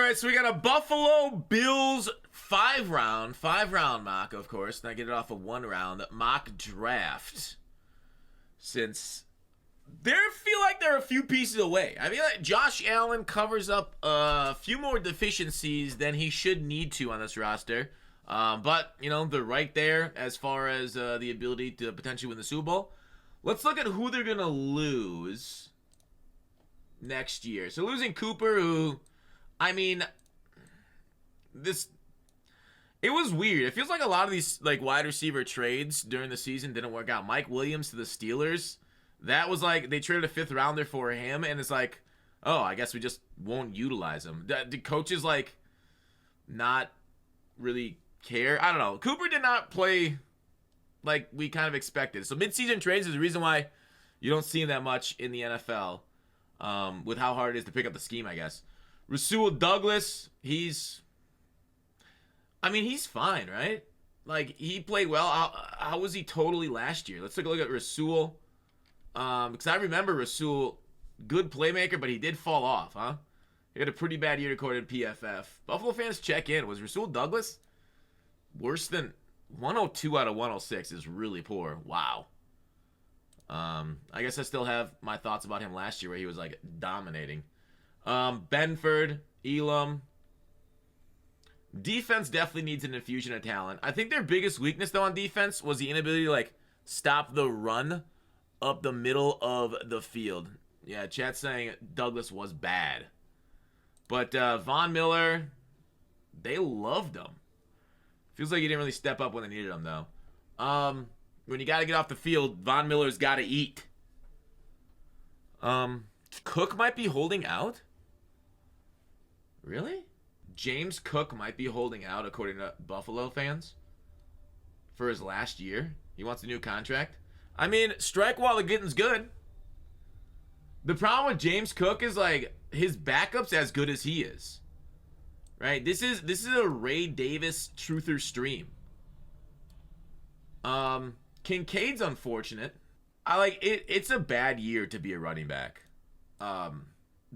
right, so we got a Buffalo Bills five round mock, of course. Now get it off a 1 round mock draft. Since they feel like they're a few pieces away. I mean, like Josh Allen covers up a few more deficiencies than he should need to on this roster. But, you know, they're right there as far as the ability to potentially win the Super Bowl. Let's look at who they're going to lose next year. So losing Cooper, who, I mean, it was weird. It feels like a lot of these like wide receiver trades during the season didn't work out. Mike Williams to the Steelers, that was like they traded a 5th rounder for him, and it's like, oh, I guess we just won't utilize him. The coaches like not really care. I don't know. Cooper did not play like we kind of expected. So midseason trades is the reason why you don't see him that much in the NFL. With how hard it is to pick up the scheme, I guess. Rasul Douglas, he's fine, right? Like, he played well. How was he totally last year? Let's take a look at Rasul. Because I remember Rasul, good playmaker, but he did fall off, huh? He had a pretty bad year according to PFF. Buffalo fans, check in. Was Rasul Douglas worse than 102 out of 106 is really poor. Wow. I guess I still have my thoughts about him last year where he was, like, dominating. Benford, Elam. Defense definitely needs an infusion of talent. I think their biggest weakness, though, on defense was the inability to, like, stop the run up the middle of the field. Yeah, chat's saying Douglas was bad. But Von Miller, they loved him. Feels like he didn't really step up when they needed him, though. When you got to get off the field, Von Miller's got to eat. Cook might be holding out? Really? James Cook might be holding out, according to Buffalo fans, for his last year. He wants a new contract. I mean, strike while the getting's good. The problem with James Cook is, like, his backup's as good as he is. Right? This is a Ray Davis truther stream. Kincaid's unfortunate. It's a bad year to be a running back.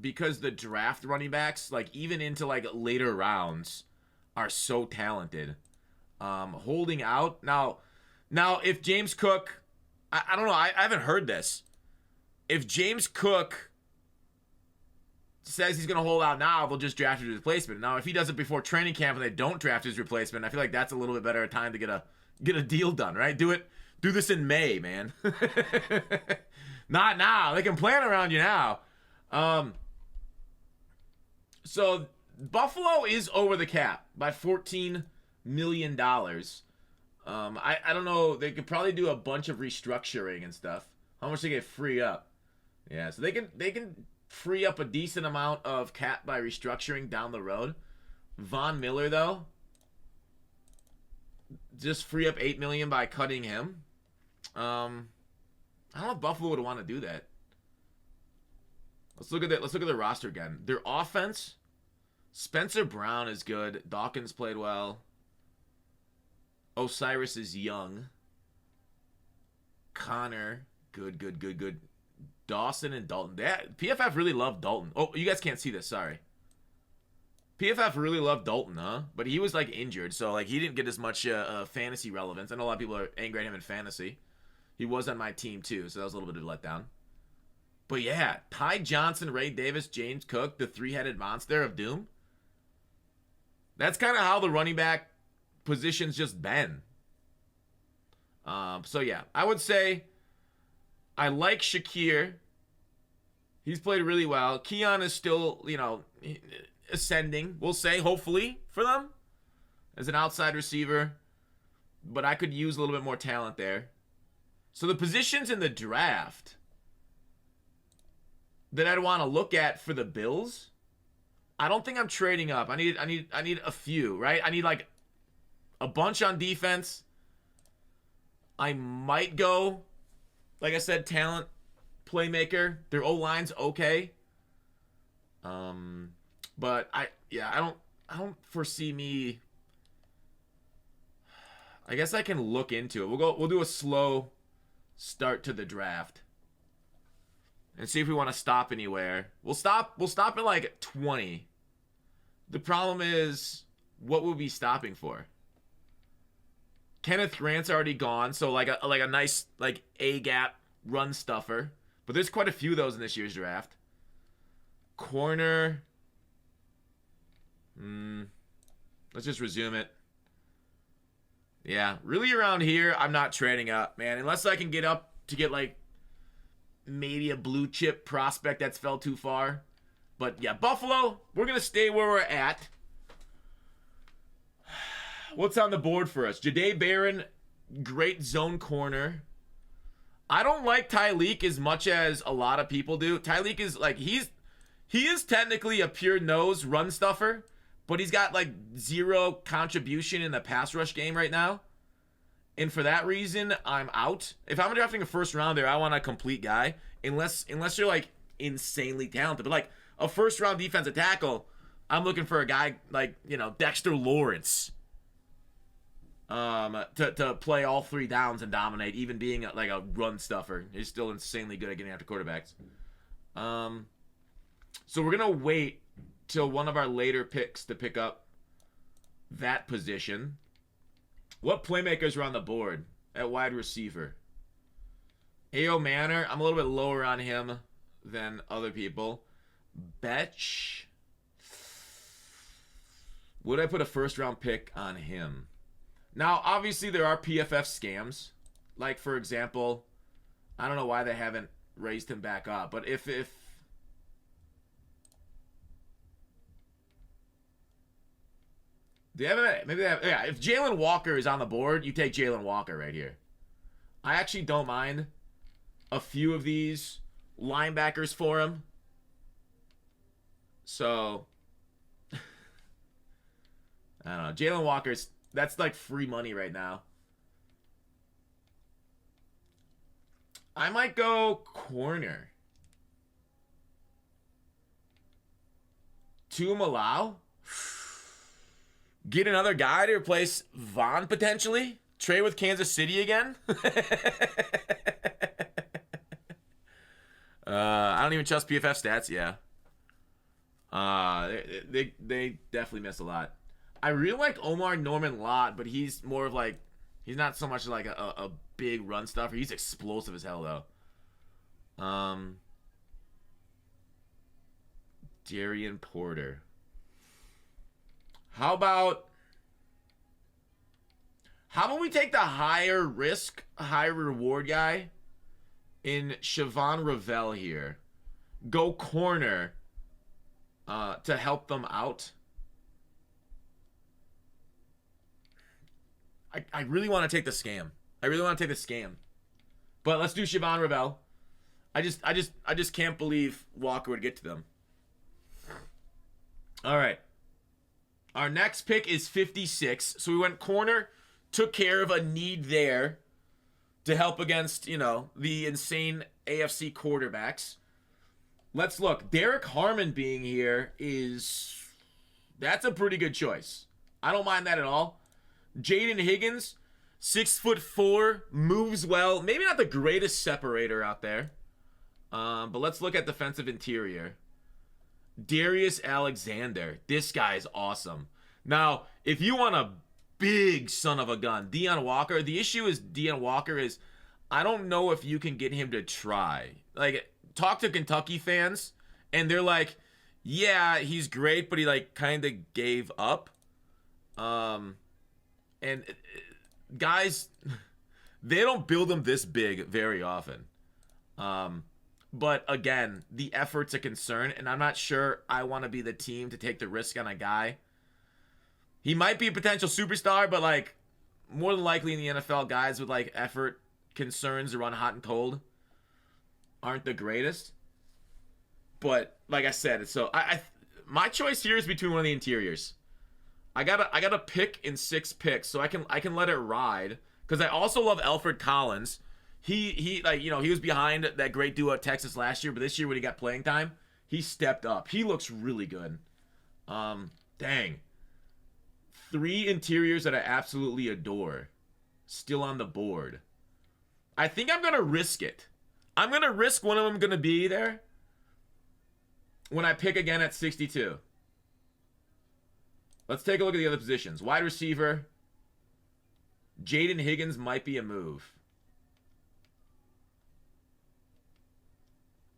Because the draft running backs, like, even into, like, later rounds, are so talented. Holding out. Now, if James Cook, I don't know, I haven't heard this. If James Cook says he's going to hold out now, they'll just draft his replacement. Now, if he does it before training camp and they don't draft his replacement, I feel like that's a little bit better time to get a deal done, right? Do this in May, man. Not now. They can plan around you now. So Buffalo is over the cap by $14 million. I don't know. They could probably do a bunch of restructuring and stuff. How much they get free up? Yeah, so they can free up a decent amount of cap by restructuring down the road. Von Miller, though, just free up $8 million by cutting him. I don't know if Buffalo would want to do that. Let's look at that. Let's look at the roster again. Their offense, Spencer Brown is good. Dawkins played well. Osiris is young. Connor, good. Dawson and Dalton. PFF really loved Dalton. Oh, you guys can't see this. Sorry. PFF really loved Dalton, huh? But he was, like, injured, so, like, he didn't get as much fantasy relevance. I know a lot of people are angry at him in fantasy. He was on my team, too, so that was a little bit of a letdown. But, yeah, Ty Johnson, Ray Davis, James Cook, the three-headed monster of doom. That's kind of how the running back position's just been. So, yeah, I would say I like Shakir. He's played really well. Keon is still, you know, ascending, we'll say, hopefully, for them as an outside receiver. But I could use a little bit more talent there. So the positions in the draft that I'd want to look at for the Bills, I don't think I'm trading up. I need a few, right? I need, like, a bunch on defense. I might go, like I said, talent, playmaker. Their O-line's okay. But I don't foresee me. I guess I can look into it. We'll do a slow start to the draft and see if we want to stop anywhere. We'll stop at like 20 The problem is, what would we be stopping for? Kenneth Grant's already gone, so like a nice like A gap run stuffer. But there's quite a few of those in this year's draft. Corner. Let's just resume it. Yeah, really around here, I'm not trading up, man. Unless I can get up to get like maybe a blue chip prospect that's fell too far. But yeah, Buffalo, we're going to stay where we're at. What's on the board for us? Jahdae Barron, great zone corner. I don't like Tyreek as much as a lot of people do. Tyreek is like, he is technically a pure nose run stuffer, but he's got like zero contribution in the pass rush game right now. And for that reason, I'm out. If I'm drafting a first rounder, I want a complete guy. Unless you're like insanely talented. But like a first round defensive tackle, I'm looking for a guy like, you know, Dexter Lawrence. To play all 3 downs and dominate, even being like a run stuffer. He's still insanely good at getting after quarterbacks. So we're going to wait till one of our later picks to pick up that position. What playmakers are on the board at wide receiver? A.O. Manor, I'm a little bit lower on him than other people. Betch. Would I put a first round pick on him? Now, obviously, there are PFF scams. Like, for example, I don't know why they haven't raised him back up. But if they haven't, maybe they have, yeah, if Jalen Walker is on the board, you take Jalen Walker right here. I actually don't mind a few of these linebackers for him. So, I don't know. Jalen Walker's... That's like free money right now. I might go corner. Tumalau. Get another guy to replace Vaughn potentially. Trade with Kansas City again. I don't even trust PFF stats. Yeah. They definitely miss a lot. I really like Omar Norman Lott, but he's more of like, he's not so much like a big run stuffer. He's explosive as hell, though. Darian Porter. How about we take the higher risk, higher reward guy in Siobhan Ravel here? Go corner to help them out. I really want to take the scam. But let's do Siobhan Ravel. I just can't believe Walker would get to them. All right. Our next pick is 56. So we went corner, took care of a need there to help against, you know, the insane AFC quarterbacks. Let's look. Derek Harmon being here that's a pretty good choice. I don't mind that at all. Jaden Higgins, 6'4", moves well. Maybe not the greatest separator out there. But let's look at defensive interior. Darius Alexander. This guy's awesome. Now, if you want a big son of a gun, Deion Walker, the issue is Deion Walker is, I don't know if you can get him to try. Like, talk to Kentucky fans, and they're like, yeah, he's great, but he, like, kind of gave up. And guys, they don't build them this big very often. But again, the effort's a concern, and I'm not sure I want to be the team to take the risk on a guy. He might be a potential superstar, but like more than likely in the NFL, guys with like effort concerns to run hot and cold aren't the greatest. But like I said, so my choice here is between one of the interiors. I got a pick in 6 picks, so I can let it ride, because I also love Alfred Collins. He like, you know, he was behind that great duo at Texas last year, but this year when he got playing time, he stepped up. He looks really good. Dang. 3 interiors that I absolutely adore still on the board. I think I'm gonna risk it. I'm gonna risk one of them gonna be there when I pick again at 62. Let's take a look at the other positions. Wide receiver. Jaden Higgins might be a move.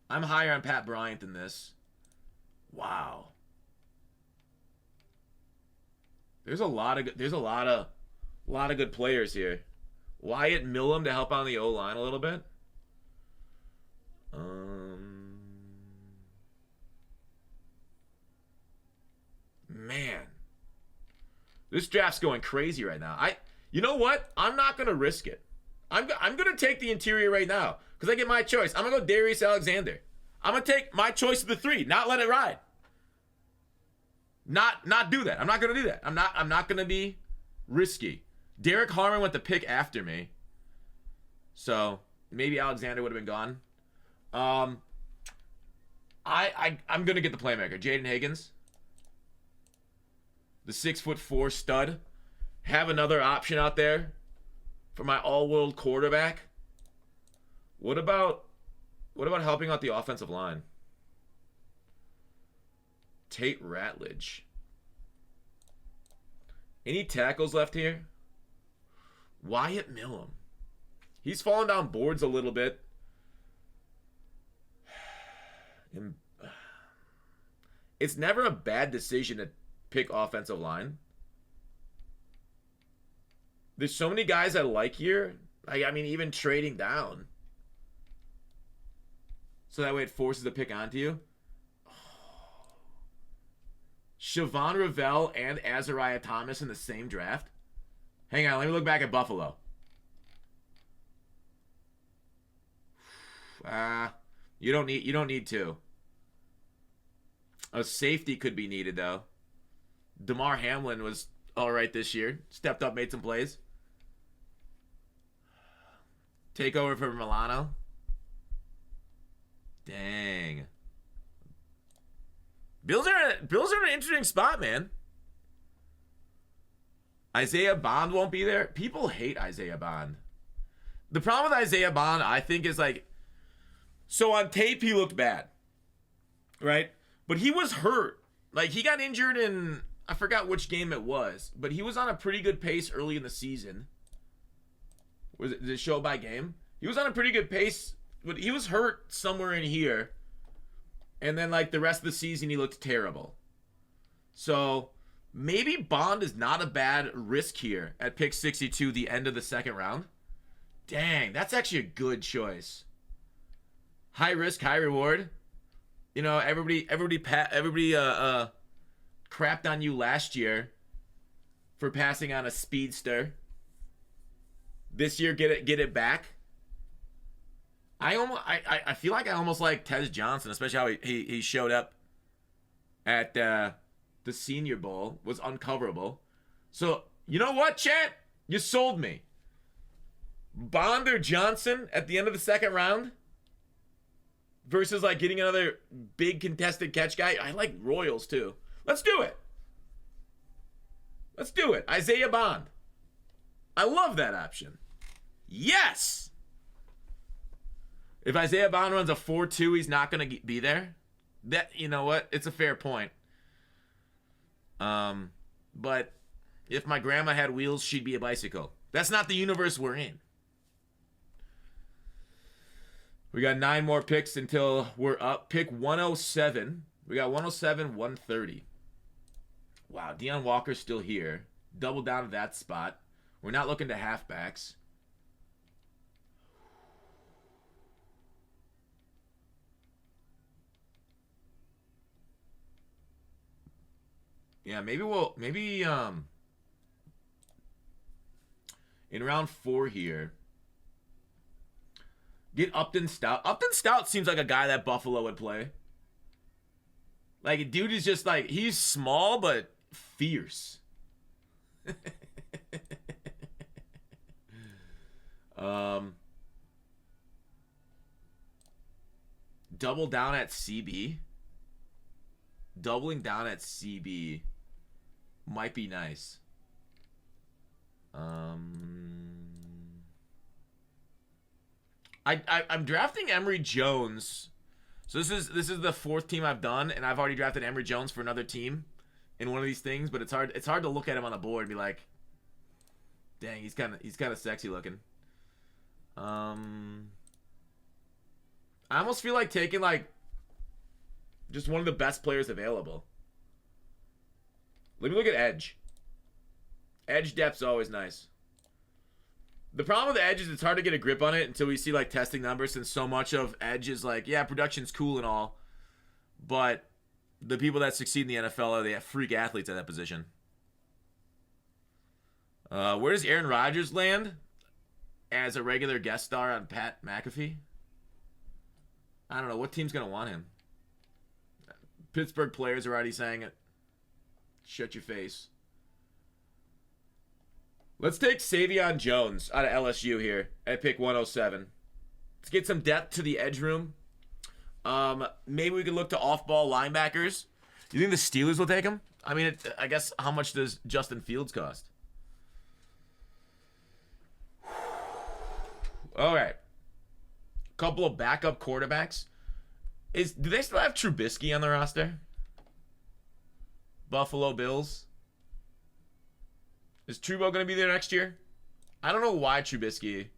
I'm higher on Pat Bryant than this. Wow. There's a lot of good players here. Wyatt Millum to help on the O-line a little bit. Man. This draft's going crazy right now. You know what? I'm not going to risk it. I'm going to take the interior right now because I get my choice. I'm going to go Darius Alexander. I'm going to take my choice of the 3, not let it ride. Not do that. I'm not going to do that. I'm not going to be risky. Derek Harmon went the pick after me. So, maybe Alexander would have been gone. I'm going to get the playmaker. Jaden Higgins. The 6'4" stud. Have another option out there for my all-world quarterback. What about helping out the offensive line? Tate Ratledge. Any tackles left here? Wyatt Millum. He's fallen down boards a little bit. It's never a bad decision to pick offensive line. There's so many guys I like here. I mean, even trading down. So that way it forces a pick onto you. Siobhan Ravel and Azariah Thomas in the same draft. Hang on, let me look back at Buffalo. You don't need two. A safety could be needed though. DeMar Hamlin was all right this year. Stepped up, made some plays. Take over for Milano. Dang. Bills are in an interesting spot, man. Isaiah Bond won't be there. People hate Isaiah Bond. The problem with Isaiah Bond, I think, is like, so on tape he looked bad, right? But he was hurt. Like, he got injured in, I forgot which game it was, but he was on a pretty good pace early in the season. Did it show by game? He was on a pretty good pace, but he was hurt somewhere in here. And then, like, the rest of the season, he looked terrible. So, maybe Bond is not a bad risk here at pick 62, the end of the second round. Dang, that's actually a good choice. High risk, high reward. You know, everybody crapped on you last year for passing on a speedster. This year, get it back. I feel like I almost like Tez Johnson, especially how he showed up at the Senior Bowl, was uncoverable. So, you know what, chat? You sold me. Bond or Johnson at the end of the second round versus like getting another big contested catch guy. I like Royals too. Let's do it. Let's do it. Isaiah Bond. I love that option. Yes. If Isaiah Bond runs a 4.2, he's not going to be there. That, you know what? It's a fair point. But if my grandma had wheels, she'd be a bicycle. That's not the universe we're in. We got 9 more picks until we're up. Pick 107. We got 107, 130. Wow, Deion Walker's still here. Double down to that spot. We're not looking to halfbacks. Yeah, maybe in round 4 here, get Upton Stout. Upton Stout seems like a guy that Buffalo would play. Like, dude is just like, he's small but fierce. Double down at CB. Doubling down at CB might be nice. I'm drafting Emory Jones. So this is the 4th team I've done, and I've already drafted Emory Jones for another team. in one of these things, but it's hard to look at him on the board and be like, dang, he's kind of sexy looking. I almost feel like taking like just one of the best players available. Let me look at edge. Edge depth's always nice. The problem with the edge is it's hard to get a grip on it until we see like testing numbers, since so much of edge is like, yeah, production's cool and all, but the people that succeed in the NFL they have freak athletes at that position. Where does Aaron Rodgers land as a regular guest star on Pat McAfee? I don't know. What team's going to want him? Pittsburgh players are already saying it. Shut your face. Let's take Savion Jones out of LSU here at pick 107. Let's get some depth to the edge room. Maybe we could look to off-ball linebackers. You think the Steelers will take him? I mean, I guess how much does Justin Fields cost? All right. Couple of backup quarterbacks. Do they still have Trubisky on the roster? Buffalo Bills. Is Trubo going to be there next year? I don't know why Trubisky.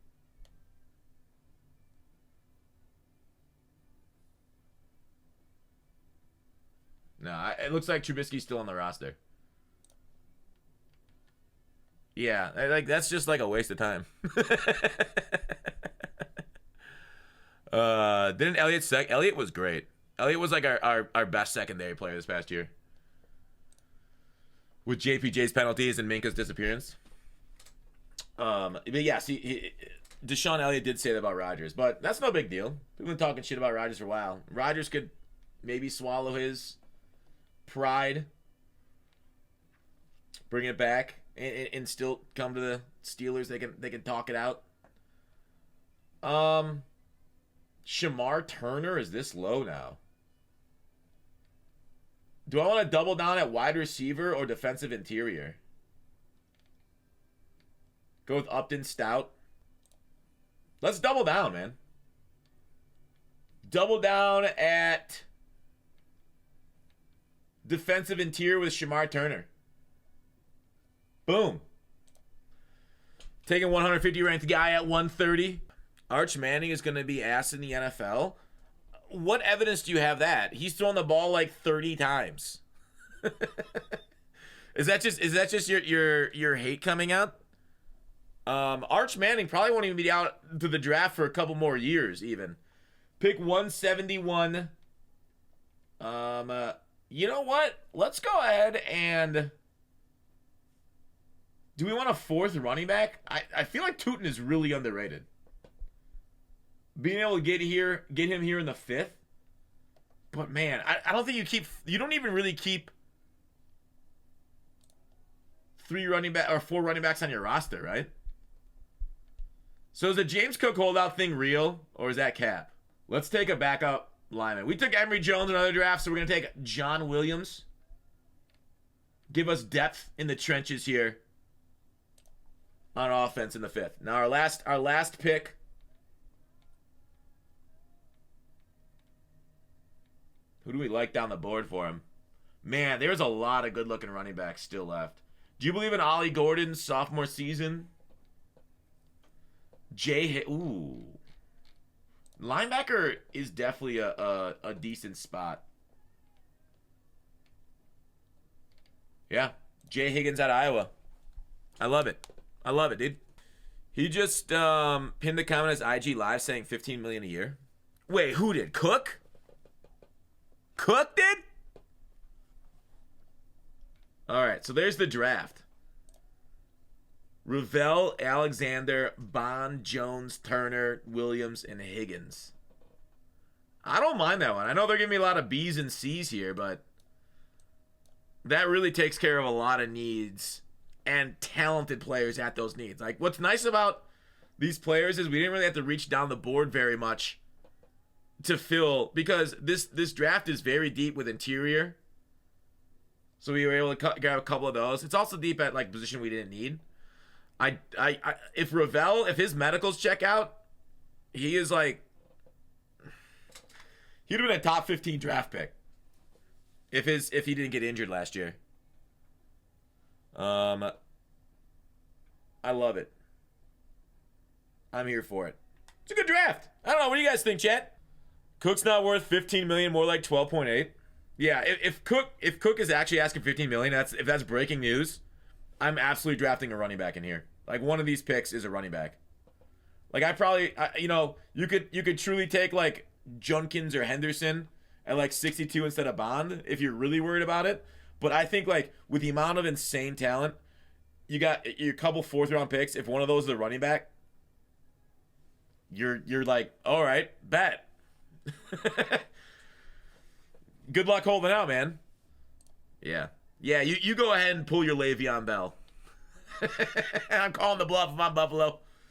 No, it looks like Trubisky's still on the roster. Yeah, like that's just like a waste of time. Didn't Elliott Elliott was great. Elliott was like our best secondary player this past year. With JPJ's penalties and Minka's disappearance. But yeah, see, Deshaun Elliott did say that about Rodgers, but that's no big deal. We've been talking shit about Rodgers for a while. Rodgers could maybe swallow his pride, bring it back, and still come to the Steelers. They can talk it out. Shamar Turner is this low now. Do I want to double down at wide receiver or defensive interior? Go with Upton Stout. Let's double down, man. Double down at defensive interior with Shamar Turner. Boom. Taking 150 ranked guy at 130. Arch Manning is going to be asked in the NFL. What evidence do you have that? He's thrown the ball like 30 times. Is that just your hate coming out? Arch Manning probably won't even be out to the draft for a couple more years even. Pick 171. You know what? Let's go ahead and do we want a fourth running back? I feel like Tootin is really underrated. Being able to get him here in the 5th. But man, I don't think you don't even really keep 4 running backs on your roster, right? So is the James Cook holdout thing real, or is that cap? Let's take a backup lineman. We took Emory Jones in another draft, so we're gonna take John Williams. Give us depth in the trenches here on offense in the 5th. Now our last pick. Who do we like down the board for him? Man, there's a lot of good-looking running backs still left. Do you believe in Ollie Gordon's sophomore season? Ooh. Linebacker is definitely a decent spot. Yeah. Jay Higgins out of Iowa. I love it. I love it, dude. He just pinned the comment as IG Live saying $15 million a year. Wait, who did? Cook? Cook did? All right, so there's the draft. Ravel, Alexander, Bond, Jones, Turner, Williams, and Higgins. I don't mind that one. I know they're giving me a lot of B's and C's here, but that really takes care of a lot of needs and talented players at those needs. Like, what's nice about these players is we didn't really have to reach down the board very much to fill, because this draft is very deep with interior. So we were able to grab a couple of those. It's also deep at like position we didn't need. If Ravel, if his medicals check out, he is like, he'd have been a top 15 draft pick if he didn't get injured last year. I love it. I'm here for it. It's a good draft. I don't know. What do you guys think, chat? Cook's not worth 15 million, more like 12.8. Yeah, if Cook is actually asking 15 million, if that's breaking news, I'm absolutely drafting a running back in here. Like, one of these picks is a running back. Like, you could truly take like Junkins or Henderson at like 62 instead of Bond if you're really worried about it. But I think like with the amount of insane talent, you got your couple 4th round picks. If one of those is a running back, you're like, all right, bet. Good luck holding out, man. Yeah. You go ahead and pull your Le'Veon Bell. I'm calling the bluff if I'm Buffalo.